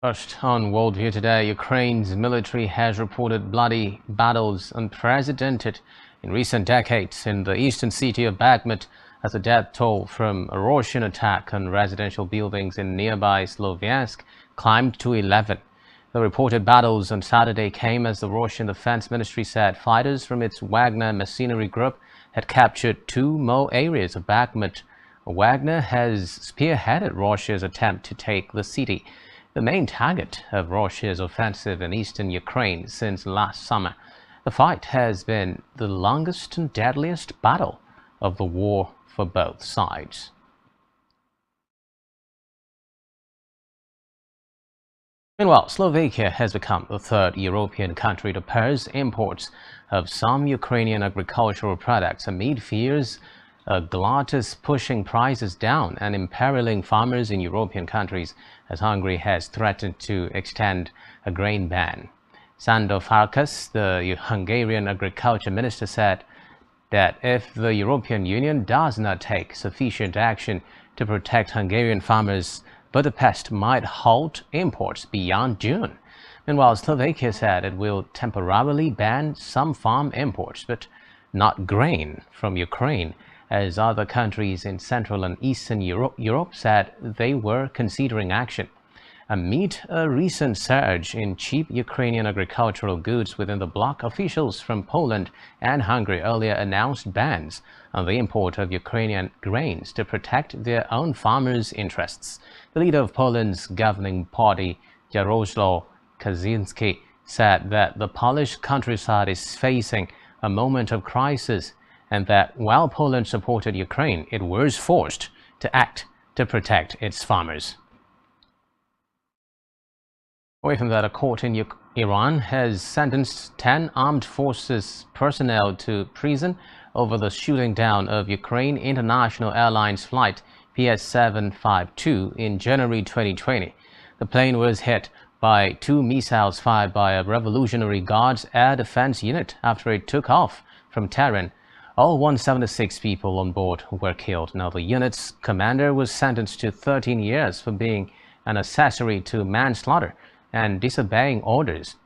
First, on Worldview today, Ukraine's military has reported bloody battles unprecedented in recent decades in the eastern city of Bakhmut as the death toll from a Russian attack on residential buildings in nearby Sloviansk climbed to 11. The reported battles on Saturday came as the Russian Defense Ministry said fighters from its Wagner mercenary group had captured 2 more areas of Bakhmut. Wagner has spearheaded Russia's attempt to take the city, the main target of Russia's offensive in eastern Ukraine since last summer. The fight has been the longest and deadliest battle of the war for both sides. Meanwhile, Slovakia has become the third European country to pause imports of some Ukrainian agricultural products amid fears a glut is pushing prices down and imperiling farmers in European countries as Hungary has threatened to extend a grain ban. Sándor Farkas, the Hungarian agriculture minister, said that if the European Union does not take sufficient action to protect Hungarian farmers, Budapest might halt imports beyond June. Meanwhile, Slovakia said it will temporarily ban some farm imports, but not grain from Ukraine, as other countries in Central and Eastern Europe said they were considering action. Amid a recent surge in cheap Ukrainian agricultural goods within the bloc, officials from Poland and Hungary earlier announced bans on the import of Ukrainian grains to protect their own farmers' interests. The leader of Poland's governing party, Jarosław Kaczynski, said that the Polish countryside is facing a moment of crisis and that while Poland supported Ukraine, it was forced to act to protect its farmers. Away from that, a court in Iran has sentenced 10 armed forces personnel to prison over the shooting down of Ukraine International Airlines flight PS752 in January 2020. The plane was hit by 2 missiles fired by a Revolutionary Guards air defense unit after it took off from Tehran. All 176 people on board were killed. Now, the unit's commander was sentenced to 13 years for being an accessory to manslaughter and disobeying orders.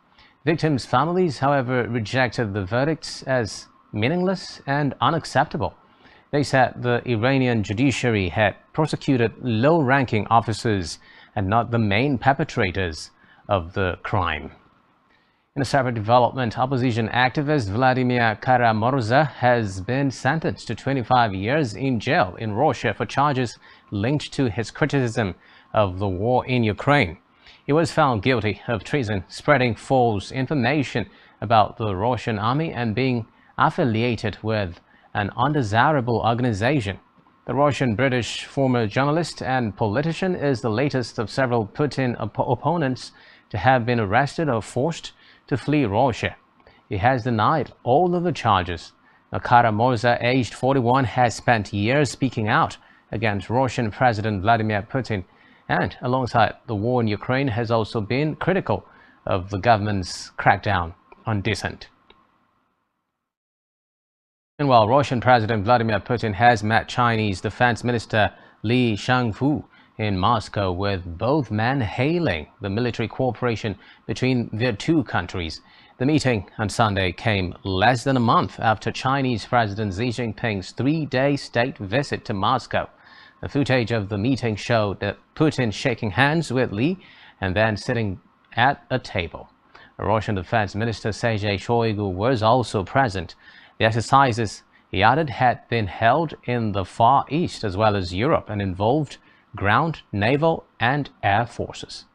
Victims' families, however, rejected the verdicts as meaningless and unacceptable. They said the Iranian judiciary had prosecuted low-ranking officers and not the main perpetrators of the crime. In a separate development, opposition activist Vladimir Kara-Murza has been sentenced to 25 years in jail in Russia for charges linked to his criticism of the war in Ukraine. He was found guilty of treason, spreading false information about the Russian army and being affiliated with an undesirable organization. The Russian-British former journalist and politician is the latest of several Putin opponents to have been arrested or forced to flee Russia. He has denied all of the charges. Kara-Murza, aged 41, has spent years speaking out against Russian President Vladimir Putin and, alongside the war in Ukraine, has also been critical of the government's crackdown on dissent. Meanwhile, Russian President Vladimir Putin has met Chinese Defense Minister Li Shangfu in Moscow, with both men hailing the military cooperation between their two countries. The meeting on Sunday came less than a month after Chinese President Xi Jinping's 3-day state visit to Moscow. The footage of the meeting showed that Putin shaking hands with Li and then sitting at a table. Russian Defense Minister Sergei Shoigu was also present. The exercises, he added, had been held in the Far East as well as Europe and involved ground, naval, and air forces.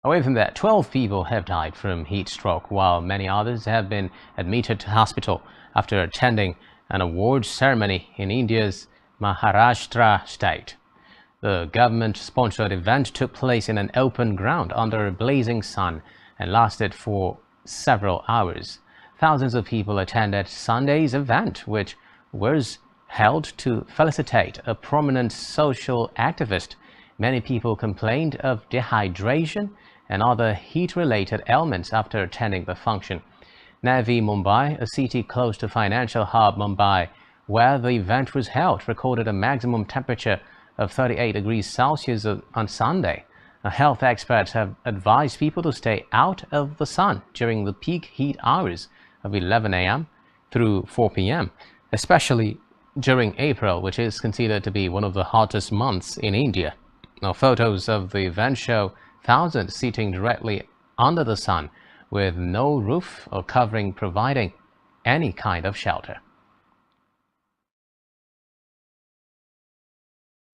Away from that, 12 people have died from heat stroke, while many others have been admitted to hospital after attending an awards ceremony in India's Maharashtra state. The government-sponsored event took place in an open ground under a blazing sun and lasted for several hours. Thousands of people attended Sunday's event, which was held to felicitate a prominent social activist. Many people complained of dehydration and other heat-related ailments after attending the function. Navi Mumbai, a city close to financial hub Mumbai, where the event was held, recorded a maximum temperature of 38 degrees Celsius on Sunday. Health experts have advised people to stay out of the sun during the peak heat hours of 11 a.m. through 4 p.m., especially during April, which is considered to be one of the hottest months in India. Now, photos of the event show thousands sitting directly under the sun with no roof or covering providing any kind of shelter.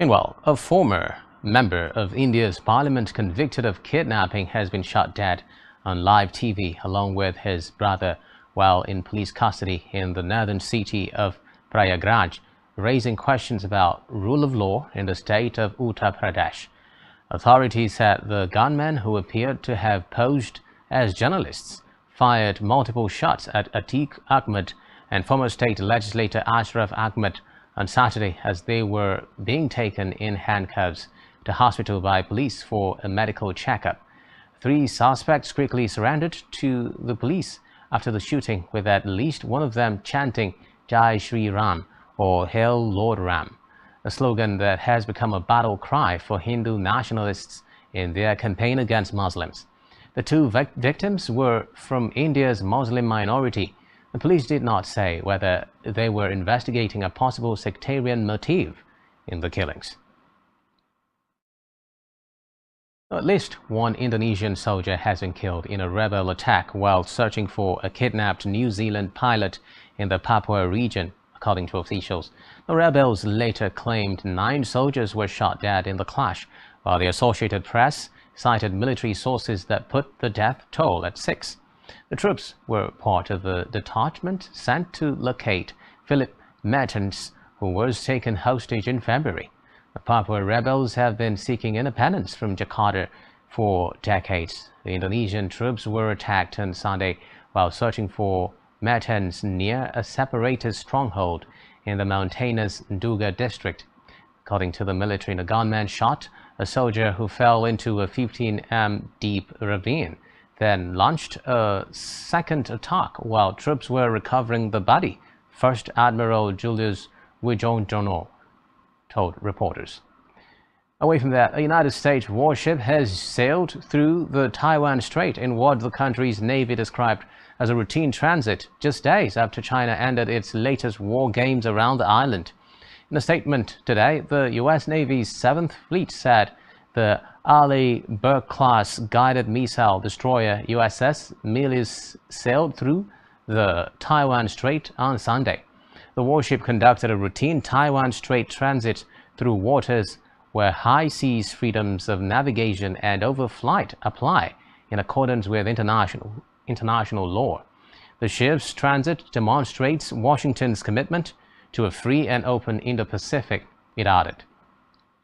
Meanwhile, a former member of India's parliament convicted of kidnapping has been shot dead on live TV along with his brother while in police custody in the northern city of Prayagraj, raising questions about rule of law in the state of Uttar Pradesh. Authorities said the gunmen, who appeared to have posed as journalists, fired multiple shots at Atiq Ahmed and former state legislator Ashraf Ahmed on Saturday as they were being taken in handcuffs to hospital by police for a medical checkup. 3 suspects quickly surrendered to the police after the shooting, with at least one of them chanting Jai Shri Ram, or Hail Lord Ram, a slogan that has become a battle cry for Hindu nationalists in their campaign against Muslims. The 2 victims were from India's Muslim minority. The police did not say whether they were investigating a possible sectarian motive in the killings. At least one Indonesian soldier has been killed in a rebel attack while searching for a kidnapped New Zealand pilot in the Papua region, according to officials. The rebels later claimed 9 soldiers were shot dead in the clash, while the Associated Press cited military sources that put the death toll at 6. The troops were part of a detachment sent to locate Philip Mertens, who was taken hostage in February. The Papua rebels have been seeking independence from Jakarta for decades. The Indonesian troops were attacked on Sunday while searching for Mertens near a separatist stronghold in the mountainous Nduga district. According to the military, the gunman shot a soldier who fell into a 15-m deep ravine, then launched a second attack while troops were recovering the body, First Admiral Julius Wijonjono told reporters. Away from that, a United States warship has sailed through the Taiwan Strait in what the country's Navy described as a routine transit just days after China ended its latest war games around the island. In a statement today, the U.S. Navy's 7th Fleet said the Arleigh Burke-class guided missile destroyer USS Mews sailed through the Taiwan Strait on Sunday. The warship conducted a routine Taiwan Strait transit through waters where high seas freedoms of navigation and overflight apply in accordance with international law. The ship's transit demonstrates Washington's commitment to a free and open Indo-Pacific, it added.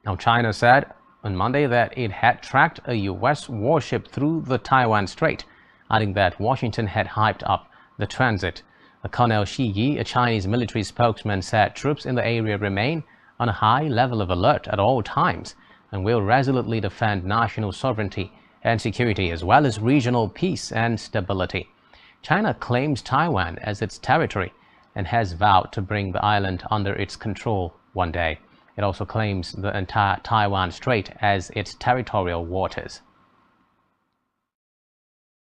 Now, China said on Monday that it had tracked a U.S. warship through the Taiwan Strait, adding that Washington had hyped up the transit. Colonel Shi Yi, a Chinese military spokesman, said troops in the area remain on a high level of alert at all times and will resolutely defend national sovereignty and security as well as regional peace and stability. China claims Taiwan as its territory and has vowed to bring the island under its control one day. It also claims the entire Taiwan Strait as its territorial waters.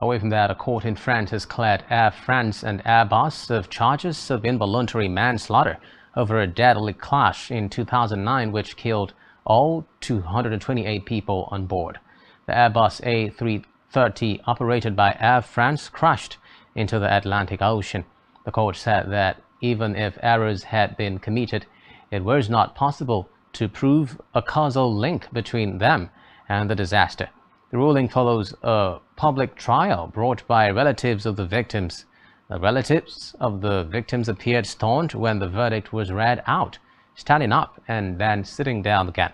Away from that, a court in France has cleared Air France and Airbus of charges of involuntary manslaughter over a deadly clash in 2009 which killed all 228 people on board. The Airbus A330 operated by Air France crashed into the Atlantic Ocean. The court said that even if errors had been committed, it was not possible to prove a causal link between them and the disaster. The ruling follows a public trial brought by relatives of the victims. The relatives of the victims appeared stunned when the verdict was read out, standing up and then sitting down again.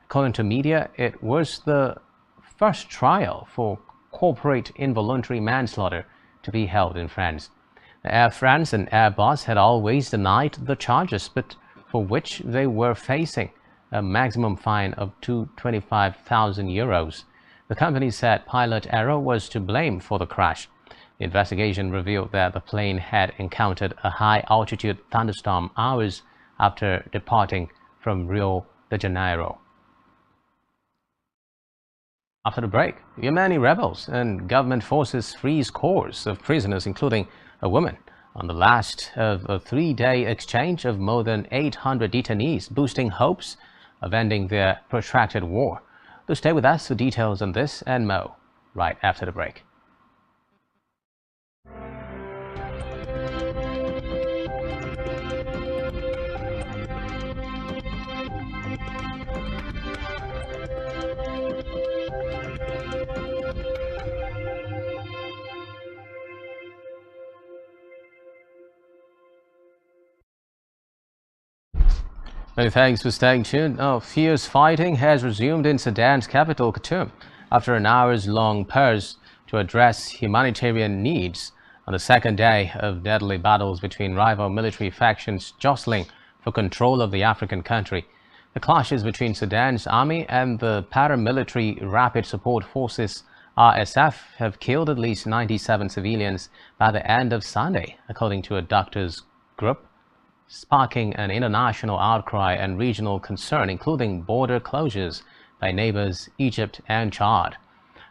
According to media, it was the first trial for corporate involuntary manslaughter to be held in France. Air France and Airbus had always denied the charges, but for which they were facing a maximum fine of €225,000. The company said pilot error was to blame for the crash. The investigation revealed that the plane had encountered a high-altitude thunderstorm hours after departing from Rio de Janeiro. After the break, Yemeni rebels and government forces free scores of prisoners, including a woman, on the last of a three-day exchange of more than 800 detainees, boosting hopes of ending their protracted war. So stay with us for details on this and more right after the break. Many thanks for staying tuned. Fierce fighting has resumed in Sudan's capital, Khartoum, after an hours-long pause to address humanitarian needs on the second day of deadly battles between rival military factions jostling for control of the African country. The clashes between Sudan's army and the paramilitary Rapid Support Forces (RSF) have killed at least 97 civilians by the end of Sunday, according to a doctors' group, sparking an international outcry and regional concern, including border closures by neighbors Egypt and Chad.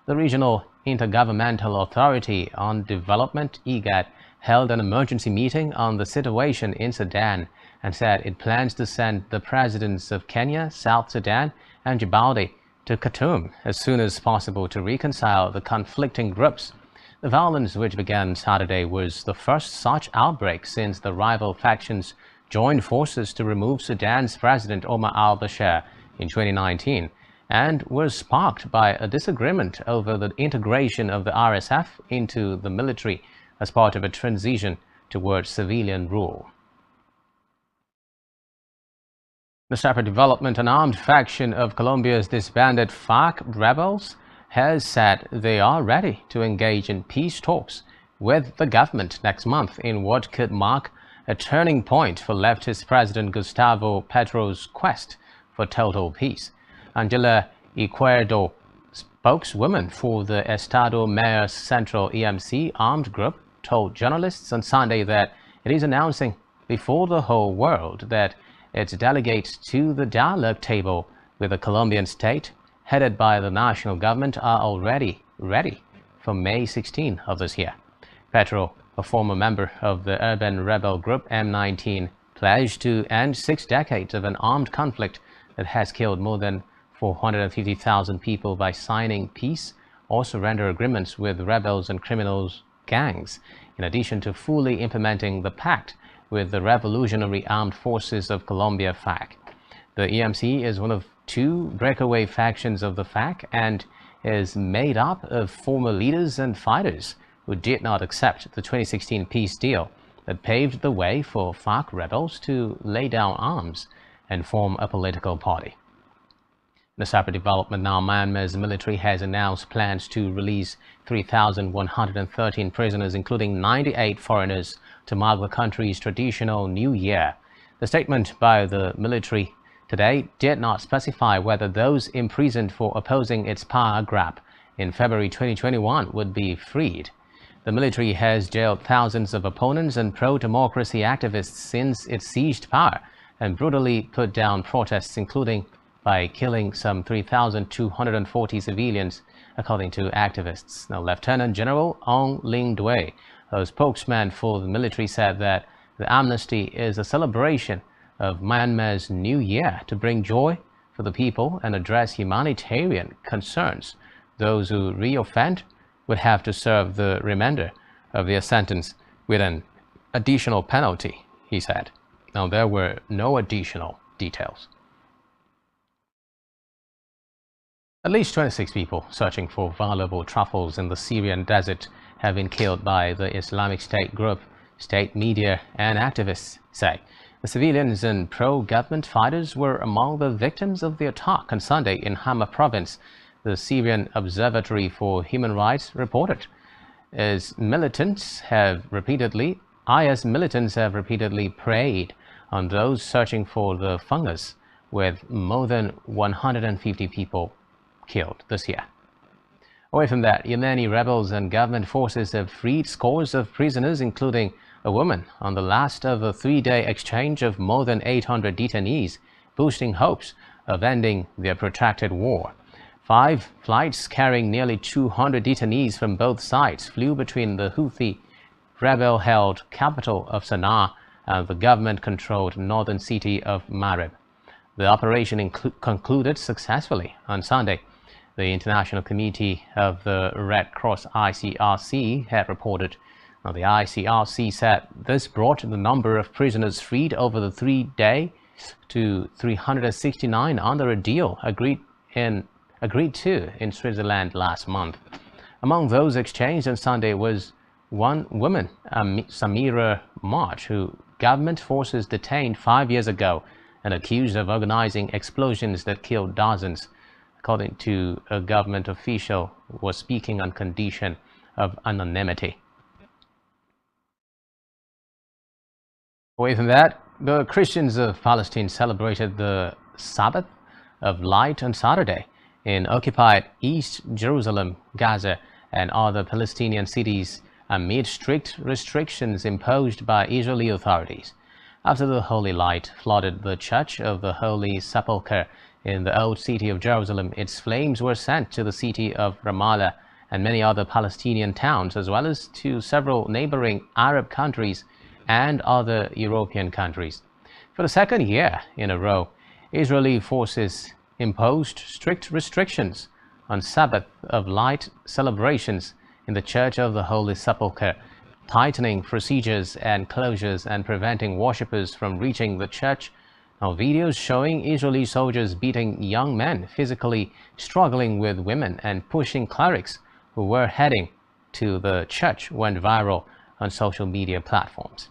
The Regional Intergovernmental Authority on Development (IGAD) held an emergency meeting on the situation in Sudan and said it plans to send the presidents of Kenya, South Sudan, and Djibouti to Khartoum as soon as possible to reconcile the conflicting groups. The violence, which began Saturday, was the first such outbreak since the rival factions joined forces to remove Sudan's President Omar al-Bashir in 2019, and was sparked by a disagreement over the integration of the RSF into the military as part of a transition towards civilian rule. The separate development and armed faction of Colombia's disbanded FARC rebels has said they are ready to engage in peace talks with the government next month in what could mark a turning point for leftist President Gustavo Petro's quest for total peace. Angela Izquierdo, spokeswoman for the Estado Mayor's Central EMC armed group, told journalists on Sunday that it is announcing before the whole world that its delegates to the dialogue table with the Colombian state, headed by the national government, are already ready for May 16 of this year. Petro, a former member of the urban rebel group M19, pledged to end 6 decades of an armed conflict that has killed more than 450,000 people by signing peace or surrender agreements with rebels and criminals gangs, in addition to fully implementing the pact with the Revolutionary Armed Forces of Colombia (FARC). The EMC is one of 2 breakaway factions of the FARC and is made up of former leaders and fighters who did not accept the 2016 peace deal that paved the way for FARC rebels to lay down arms and form a political party. In a separate development now, Myanmar's military has announced plans to release 3,113 prisoners, including 98 foreigners, to mark the country's traditional New Year. The statement by the military today did not specify whether those imprisoned for opposing its power grab in February 2021 would be freed. The military has jailed thousands of opponents and pro-democracy activists since it seized power and brutally put down protests, including by killing some 3,240 civilians, according to activists. Now, Lieutenant General Ong Ling Dui, a spokesman for the military, said that the amnesty is a celebration of Myanmar's new year to bring joy for the people and address humanitarian concerns. Those who reoffend would have to serve the remainder of their sentence with an additional penalty, he said. Now, there were no additional details. At least 26 people searching for valuable truffles in the Syrian desert have been killed by the Islamic State group, state media and activists say. The civilians and pro-government fighters were among the victims of the attack on Sunday in Hama province, the Syrian Observatory for Human Rights reported. IS militants have repeatedly preyed on those searching for the fungus, with more than 150 people killed this year. Away from that, Yemeni rebels and government forces have freed scores of prisoners, including a woman, on the last of a 3-day exchange of more than 800 detainees, boosting hopes of ending their protracted war. 5 flights carrying nearly 200 detainees from both sides flew between the Houthi rebel-held capital of Sana'a and the government-controlled northern city of Marib. The operation concluded successfully on Sunday. The International Committee of the Red Cross (ICRC) had reported. Now, the ICRC said this brought the number of prisoners freed over the 3-day to 369 under a deal agreed to in Switzerland last month. Among those exchanged on Sunday was one woman, Samira March, who government forces detained 5 years ago and accused of organizing explosions that killed dozens. According to a government official who was speaking on condition of anonymity. Away from that, the Christians of Palestine celebrated the Sabbath of Light on Saturday in occupied East Jerusalem, Gaza, and other Palestinian cities amid strict restrictions imposed by Israeli authorities. After the holy light flooded the Church of the Holy Sepulchre in the old city of Jerusalem, its flames were sent to the city of Ramallah and many other Palestinian towns, as well as to several neighboring Arab countries and other European countries. For the second year in a row, Israeli forces imposed strict restrictions on Sabbath of Light celebrations in the Church of the Holy Sepulchre, tightening procedures and closures and preventing worshippers from reaching the church. Now, videos showing Israeli soldiers beating young men, physically struggling with women, and pushing clerics who were heading to the church went viral on social media platforms.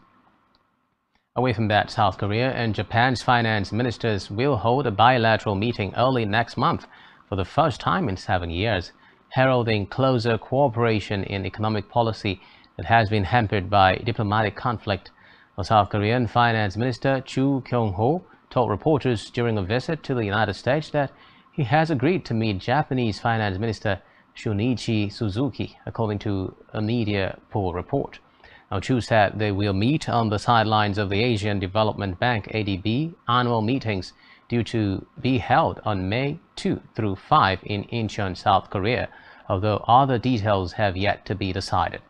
Away from that, South Korea and Japan's finance ministers will hold a bilateral meeting early next month for the first time in 7 years, heralding closer cooperation in economic policy that has been hampered by diplomatic conflict. The South Korean Finance Minister Chu Kyung-ho told reporters during a visit to the United States that he has agreed to meet Japanese Finance Minister Shunichi Suzuki, according to a media pool report. Now, Chu said they will meet on the sidelines of the Asian Development Bank (ADB) annual meetings due to be held on May 2 through 5 in Incheon, South Korea, although other details have yet to be decided.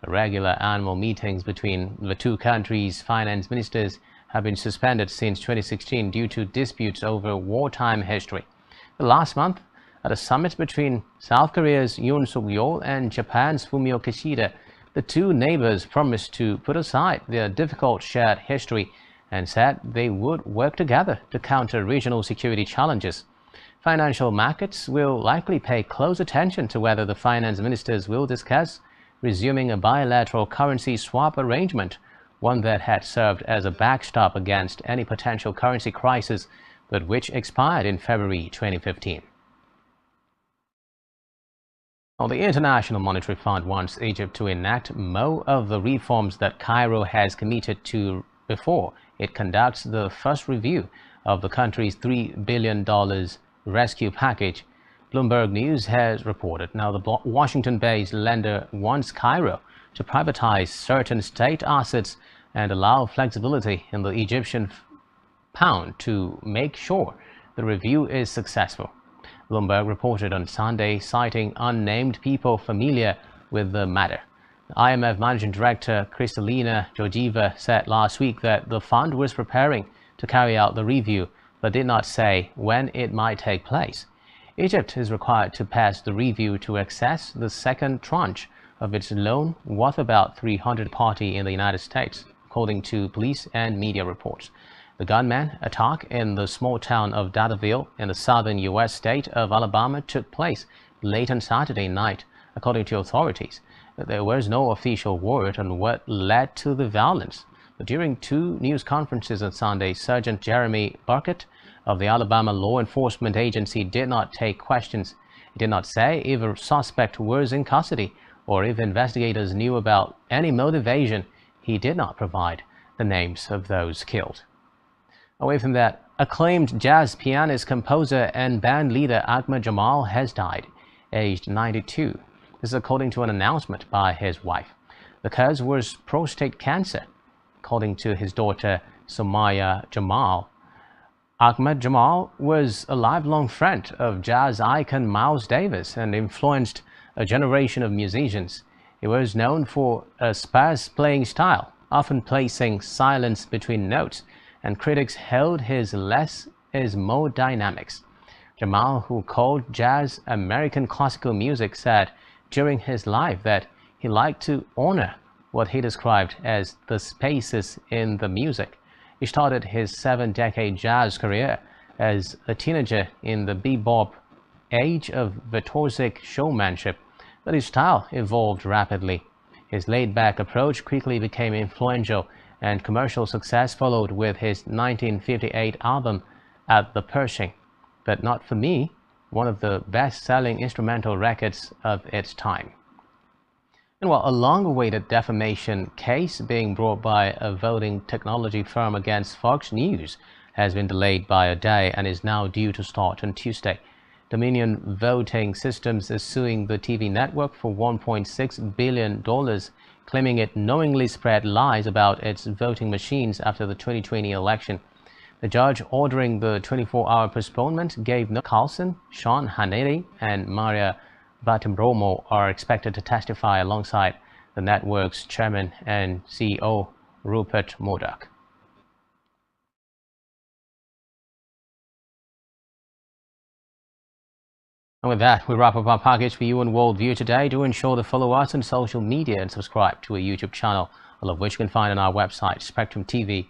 The regular annual meetings between the two countries' finance ministers have been suspended since 2016 due to disputes over wartime history. Last month, at a summit between South Korea's Yoon Suk-yeol and Japan's Fumio Kishida, the two neighbors promised to put aside their difficult shared history and said they would work together to counter regional security challenges. Financial markets will likely pay close attention to whether the finance ministers will discuss resuming a bilateral currency swap arrangement, one that had served as a backstop against any potential currency crisis, but which expired in February 2015. The International Monetary Fund wants Egypt to enact more of the reforms that Cairo has committed to before it conducts the first review of the country's $3 billion rescue package, Bloomberg News has reported. Now, the Washington-based lender wants Cairo to privatize certain state assets and allow flexibility in the Egyptian pound to make sure the review is successful. Bloomberg reported on Sunday, citing unnamed people familiar with the matter. The IMF Managing Director Kristalina Georgieva said last week that the fund was preparing to carry out the review, but did not say when it might take place. Egypt is required to pass the review to access the second tranche of its loan, worth about $300 billion in the United States, according to police and media reports. The gunman attack in the small town of Dadaville in the southern U.S. state of Alabama took place late on Saturday night, according to authorities. There was no official word on what led to the violence. But during two news conferences on Sunday, Sergeant Jeremy Burkett of the Alabama Law Enforcement Agency did not take questions. He did not say if a suspect was in custody or if investigators knew about any motivation. He did not provide the names of those killed. Away from that, acclaimed jazz pianist, composer, and band leader Ahmad Jamal has died, aged 92. This is according to an announcement by his wife. The cause was prostate cancer, according to his daughter Somaya Jamal. Ahmed Jamal was a lifelong friend of jazz icon Miles Davis and influenced a generation of musicians. He was known for a sparse playing style, often placing silence between notes, and critics hailed his less is more dynamics. Jamal, who called jazz American classical music, said during his life that he liked to honor what he described as the spaces in the music. He started his 7-decade jazz career as a teenager in the bebop age of virtuosic showmanship, but his style evolved rapidly. His laid-back approach quickly became influential, and commercial success followed with his 1958 album At the Pershing, but Not For Me, one of the best-selling instrumental records of its time. And while a long-awaited defamation case being brought by a voting technology firm against Fox News has been delayed by a day and is now due to start on Tuesday. Dominion Voting Systems is suing the TV network for $1.6 billion, claiming it knowingly spread lies about its voting machines after the 2020 election. The judge ordering the 24-hour postponement gave Carlson, Sean Hannity, and Maria Bartiromo are expected to testify alongside the network's chairman and CEO, Rupert Murdoch. And with that, we wrap up our package for you on Worldview today. Do ensure to follow us on social media and subscribe to our YouTube channel, all of which you can find on our website, spectrumtv.ng.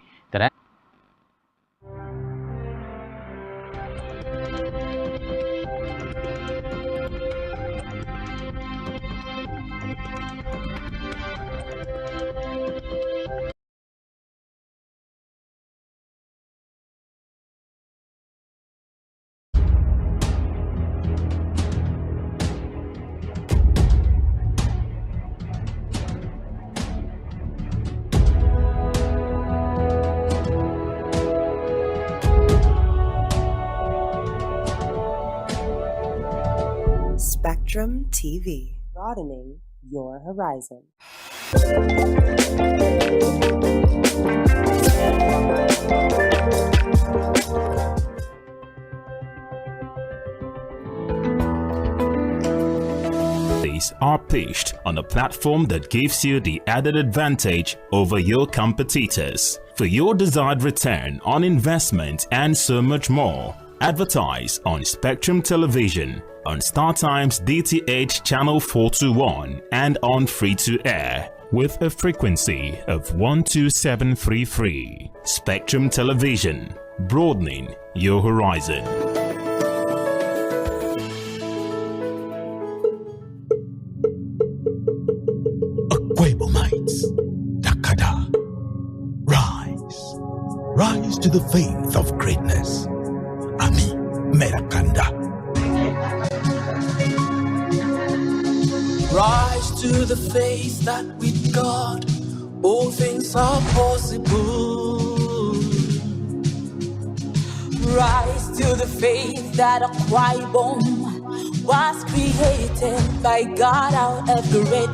Spectrum TV, broadening your horizon. These are pitched on a platform that gives you the added advantage over your competitors. For your desired return on investment and so much more, advertise on Spectrum Television, on StarTime's DTH Channel 421 and on free-to-air with a frequency of 12733. Spectrum Television, broadening your horizon. Aquabomites, Dakada, rise to the faith of greatness. Ami Merakanda. Rise to the faith that with God all things are possible. Rise to the faith that Aquaibom was created by God out of the red.